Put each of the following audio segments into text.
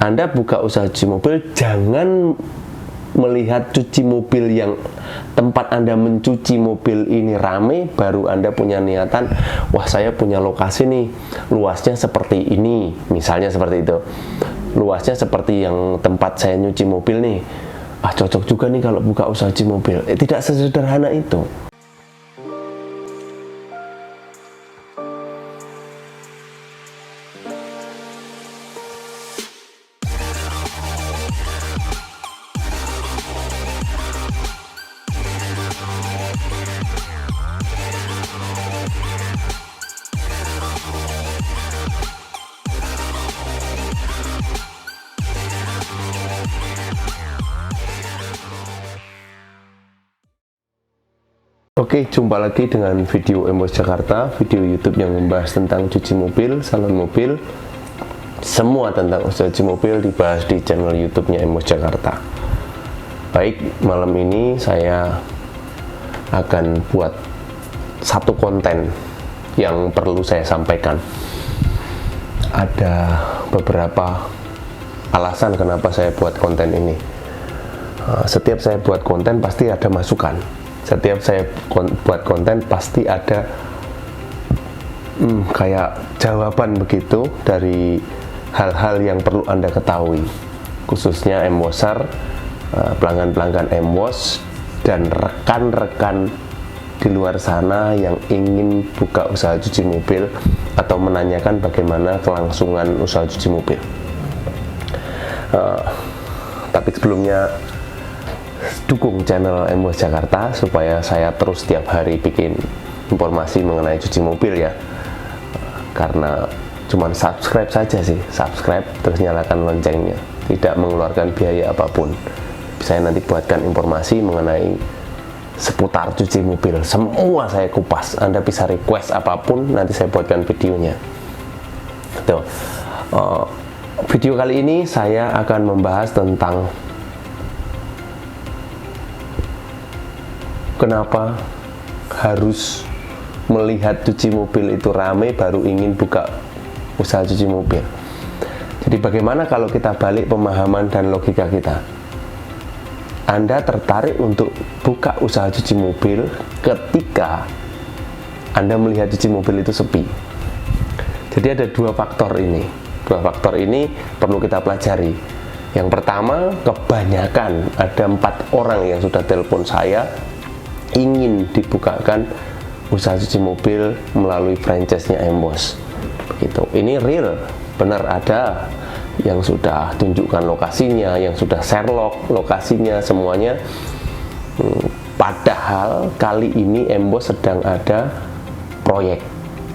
Anda buka usaha cuci mobil, jangan melihat cuci mobil yang tempat Anda mencuci mobil ini rame, baru Anda punya niatan, wah saya punya lokasi nih, luasnya seperti ini, misalnya seperti itu. Luasnya seperti yang tempat saya nyuci mobil nih, cocok juga nih kalau buka usaha cuci mobil. Tidak sesederhana itu. Oke, jumpa lagi dengan video Embos Jakarta, video YouTube yang membahas tentang cuci mobil, salon mobil, semua tentang usaha cuci mobil dibahas di channel YouTube-nya Embos Jakarta. Baik, malam ini saya akan buat satu konten yang perlu saya sampaikan. Ada beberapa alasan kenapa saya buat konten ini. Setiap saya buat konten pasti ada masukan. Setiap saya buat konten pasti ada kayak jawaban begitu dari hal-hal yang perlu Anda ketahui, khususnya Embosar, pelanggan-pelanggan Embos, dan rekan-rekan di luar sana yang ingin buka usaha cuci mobil atau menanyakan bagaimana kelangsungan usaha cuci mobil. Tapi sebelumnya, dukung channel Embos Jakarta supaya saya terus setiap hari bikin informasi mengenai cuci mobil ya. Karena cuman subscribe saja sih, subscribe terus nyalakan loncengnya, tidak mengeluarkan biaya apapun. Saya nanti buatkan informasi mengenai seputar cuci mobil, semua saya kupas. Anda bisa request apapun, nanti saya buatkan videonya. Tuh. Video kali ini saya akan membahas tentang kenapa harus melihat cuci mobil itu ramai baru ingin buka usaha cuci mobil. Jadi bagaimana kalau kita balik pemahaman dan logika kita? Anda tertarik untuk buka usaha cuci mobil ketika Anda melihat cuci mobil itu sepi. Jadi ada dua faktor ini. Dua faktor ini perlu kita pelajari. Yang pertama, kebanyakan ada 4 orang yang sudah telepon saya ingin dibukakan usaha cuci mobil melalui franchise-nya Embos. Begitu. Ini real, benar ada yang sudah tunjukkan lokasinya, yang sudah share log lokasinya semuanya. Padahal kali ini Embos sedang ada proyek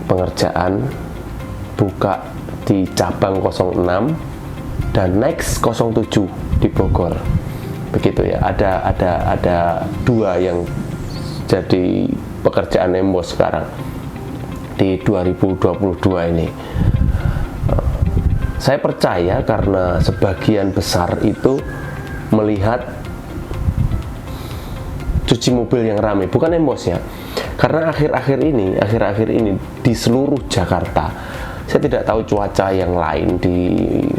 pengerjaan buka di cabang 06 dan next 07 di Bogor. Begitu ya. Ada 2 yang jadi pekerjaan Embos sekarang di 2022 ini. Saya percaya karena sebagian besar itu melihat cuci mobil yang ramai, bukan Embos ya. Karena akhir-akhir ini di seluruh Jakarta, saya tidak tahu cuaca yang lain di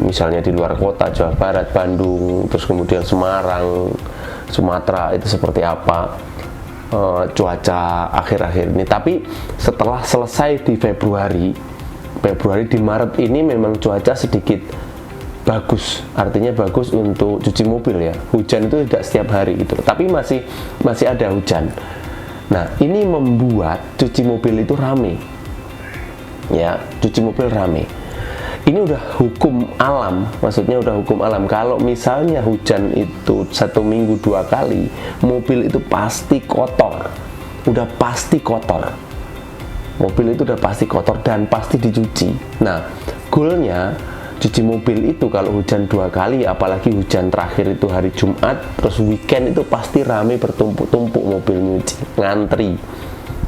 misalnya di luar kota, Jawa Barat, Bandung, terus kemudian Semarang, Sumatera itu seperti apa cuaca akhir-akhir ini. Tapi setelah selesai di Februari di Maret ini memang cuaca sedikit bagus, artinya bagus untuk cuci mobil ya. Hujan itu tidak setiap hari gitu, tapi masih ada hujan. Nah, ini membuat cuci mobil itu rame ya, cuci mobil rame. Ini udah hukum alam, maksudnya udah hukum alam. Kalau misalnya hujan itu 1 minggu 2 kali, mobil itu pasti kotor, udah pasti kotor. Mobil itu udah pasti kotor dan pasti dicuci. Nah, goalnya cuci mobil itu kalau hujan 2 kali, apalagi hujan terakhir itu hari Jumat, terus weekend itu pasti rame bertumpuk-tumpuk mobil nyuci, ngantri.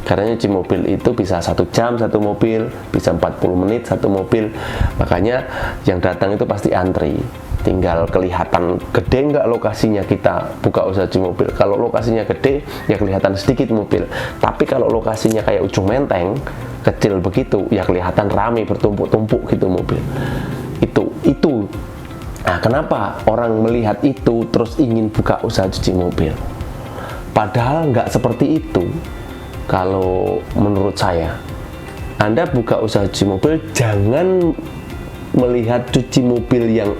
Karena nyuci mobil itu bisa 1 jam 1 mobil, bisa 40 menit 1 mobil. Makanya yang datang itu pasti antri. Tinggal kelihatan gede nggak lokasinya kita buka usaha cuci mobil. Kalau lokasinya gede, ya kelihatan sedikit mobil. Tapi kalau lokasinya kayak Ujung Menteng, kecil begitu, ya kelihatan rame bertumpuk-tumpuk gitu mobil. Itu. Nah, kenapa orang melihat itu terus ingin buka usaha cuci mobil? Padahal nggak seperti itu. Kalau menurut saya, Anda buka usaha cuci mobil, jangan melihat cuci mobil yang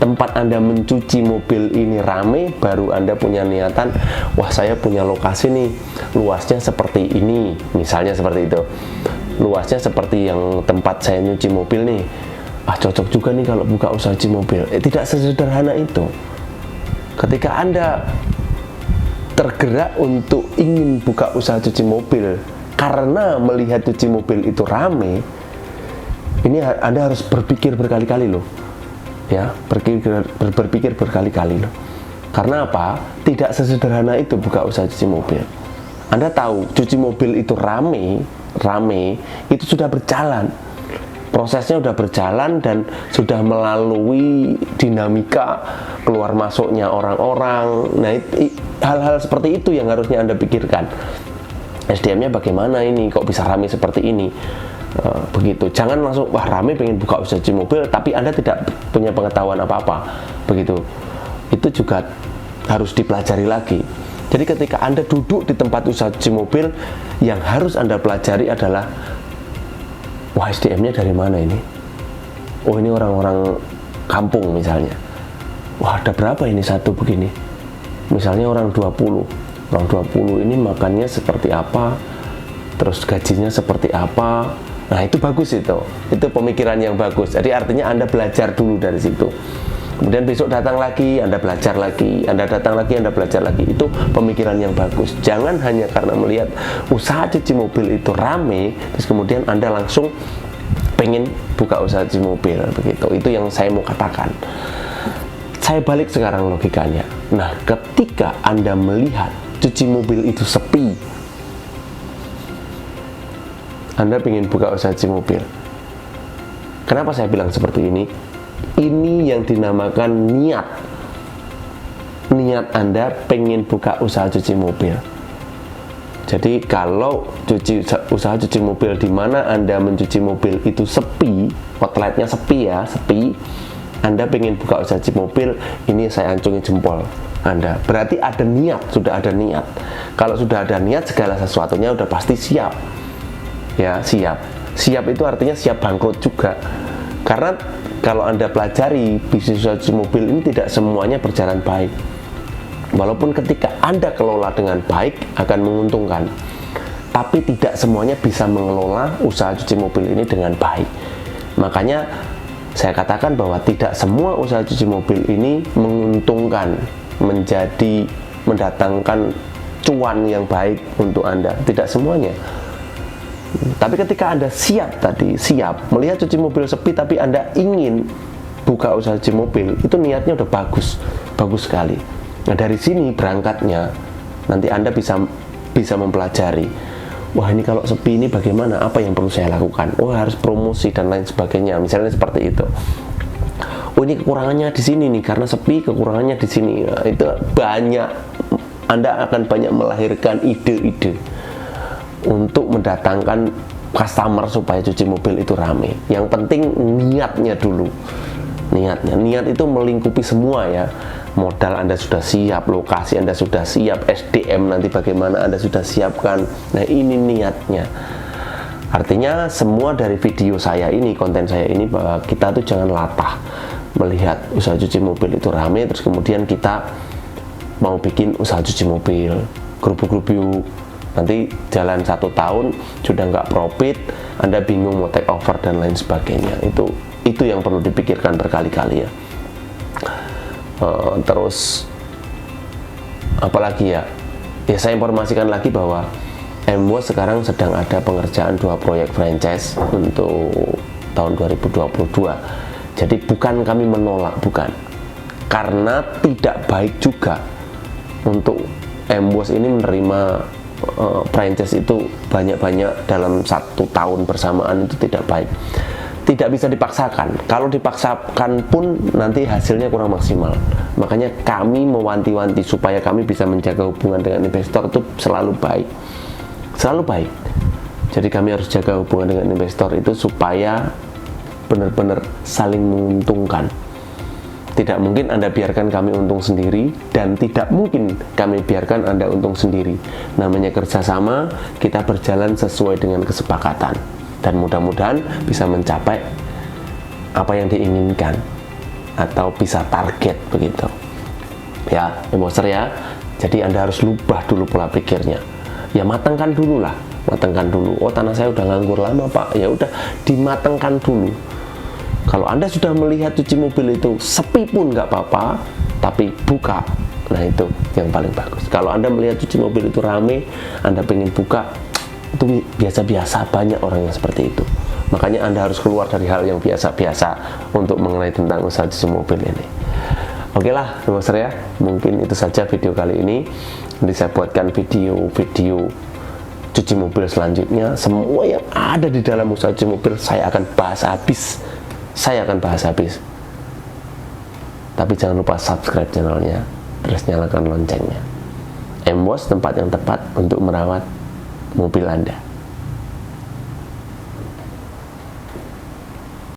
tempat Anda mencuci mobil ini rame, baru Anda punya niatan, wah saya punya lokasi nih, luasnya seperti ini, misalnya seperti itu. Luasnya seperti yang tempat saya nyuci mobil nih, cocok juga nih kalau buka usaha cuci mobil. Tidak sesederhana itu. Ketika Anda tergerak untuk ingin buka usaha cuci mobil karena melihat cuci mobil itu rame, ini Anda harus berpikir berkali-kali loh, ya, berpikir berkali-kali loh. Karena apa? Tidak sesederhana itu buka usaha cuci mobil. Anda tahu cuci mobil itu rame itu sudah berjalan, prosesnya sudah berjalan dan sudah melalui dinamika keluar masuknya orang-orang. Nah, hal-hal seperti itu yang harusnya Anda pikirkan. SDM-nya bagaimana ini, kok bisa rame seperti ini? Begitu. Jangan langsung, wah rame pengen buka usaha cuci mobil, tapi Anda tidak punya pengetahuan apa-apa. Begitu. Itu juga harus dipelajari lagi. Jadi ketika Anda duduk di tempat usaha cuci mobil, yang harus Anda pelajari adalah, wah SDM-nya dari mana ini? Oh ini orang-orang kampung misalnya. Wah ada berapa ini satu begini? Misalnya orang 20. Orang 20 ini makannya seperti apa? Terus gajinya seperti apa? Nah itu bagus itu pemikiran yang bagus. Jadi artinya Anda belajar dulu dari situ. Kemudian besok datang lagi, Anda belajar lagi, Anda datang lagi, Anda belajar lagi. Itu pemikiran yang bagus. Jangan hanya karena melihat usaha cuci mobil itu rame, terus kemudian Anda langsung pengen buka usaha cuci mobil, begitu. Itu yang saya mau katakan. Saya balik sekarang logikanya. Nah, ketika Anda melihat cuci mobil itu sepi, Anda pengen buka usaha cuci mobil. Kenapa saya bilang seperti ini? Ini yang dinamakan niat. Niat Anda pengen buka usaha cuci mobil. Jadi kalau usaha cuci mobil di mana Anda mencuci mobil itu sepi, outletnya sepi ya, sepi, Anda pengen buka usaha cuci mobil, ini saya acungi jempol Anda. Berarti ada niat, sudah ada niat. Kalau sudah ada niat, segala sesuatunya udah pasti siap. Ya, siap. Siap itu artinya siap bangkrut juga. Karena kalau Anda pelajari bisnis usaha cuci mobil ini tidak semuanya berjalan baik. Walaupun ketika Anda kelola dengan baik akan menguntungkan, tapi tidak semuanya bisa mengelola usaha cuci mobil ini dengan baik. Makanya saya katakan bahwa tidak semua usaha cuci mobil ini menguntungkan, mendatangkan cuan yang baik untuk Anda. Tidak semuanya. Tapi ketika Anda siap melihat cuci mobil sepi, tapi Anda ingin buka usaha cuci mobil, itu niatnya udah bagus sekali. Nah dari sini berangkatnya, nanti Anda bisa mempelajari, wah ini kalau sepi ini bagaimana, apa yang perlu saya lakukan? Oh harus promosi dan lain sebagainya, misalnya seperti itu. Oh ini kekurangannya di sini nih, karena sepi kekurangannya di sini. Nah, itu banyak, Anda akan banyak melahirkan ide-ide untuk mendatangkan customer supaya cuci mobil itu rame. Yang penting niatnya dulu. Niat itu melingkupi semua ya. Modal Anda sudah siap, lokasi Anda sudah siap, SDM nanti bagaimana Anda sudah siapkan. Nah ini niatnya. Artinya semua dari video saya ini, konten saya ini, bahwa kita tuh jangan latah melihat usaha cuci mobil itu rame, terus kemudian kita mau bikin usaha cuci mobil, gerubuk-gerubuk. Nanti jalan 1 tahun sudah nggak profit, Anda bingung mau take over dan lain sebagainya. Itu yang perlu dipikirkan berkali-kali ya. Terus apalagi ya saya informasikan lagi bahwa MWOS sekarang sedang ada pengerjaan 2 proyek franchise untuk tahun 2022. Jadi bukan kami menolak, bukan, karena tidak baik juga untuk MWOS ini menerima franchise itu banyak-banyak dalam 1 tahun bersamaan. Itu tidak baik, tidak bisa dipaksakan. Kalau dipaksakan pun nanti hasilnya kurang maksimal. Makanya kami mewanti-wanti supaya kami bisa menjaga hubungan dengan investor itu selalu baik, selalu baik. Jadi kami harus jaga hubungan dengan investor itu supaya benar-benar saling menguntungkan. Tidak mungkin Anda biarkan kami untung sendiri, dan tidak mungkin kami biarkan Anda untung sendiri. Namanya kerjasama, kita berjalan sesuai dengan kesepakatan, dan mudah-mudahan bisa mencapai apa yang diinginkan atau bisa target begitu. Ya, Emboser ya. Jadi Anda harus lubah dulu pola pikirnya. Ya, matangkan dulu lah, matangkan dulu. Oh, tanah saya udah nganggur lama Pak. Ya udah, dimatangkan dulu. Kalau Anda sudah melihat cuci mobil itu sepi pun nggak apa-apa, tapi buka. Nah, itu yang paling bagus. Kalau Anda melihat cuci mobil itu rame, Anda pengen buka, itu biasa-biasa, banyak orang yang seperti itu. Makanya Anda harus keluar dari hal yang biasa-biasa untuk mengenai tentang usaha cuci mobil ini. Oke lah, Emboser ya. Mungkin itu saja video kali ini. Nanti saya buatkan video-video cuci mobil selanjutnya. Semua yang ada di dalam usaha cuci mobil saya akan bahas habis. Tapi jangan lupa subscribe channelnya, terus nyalakan loncengnya. Embos, tempat yang tepat untuk merawat mobil Anda.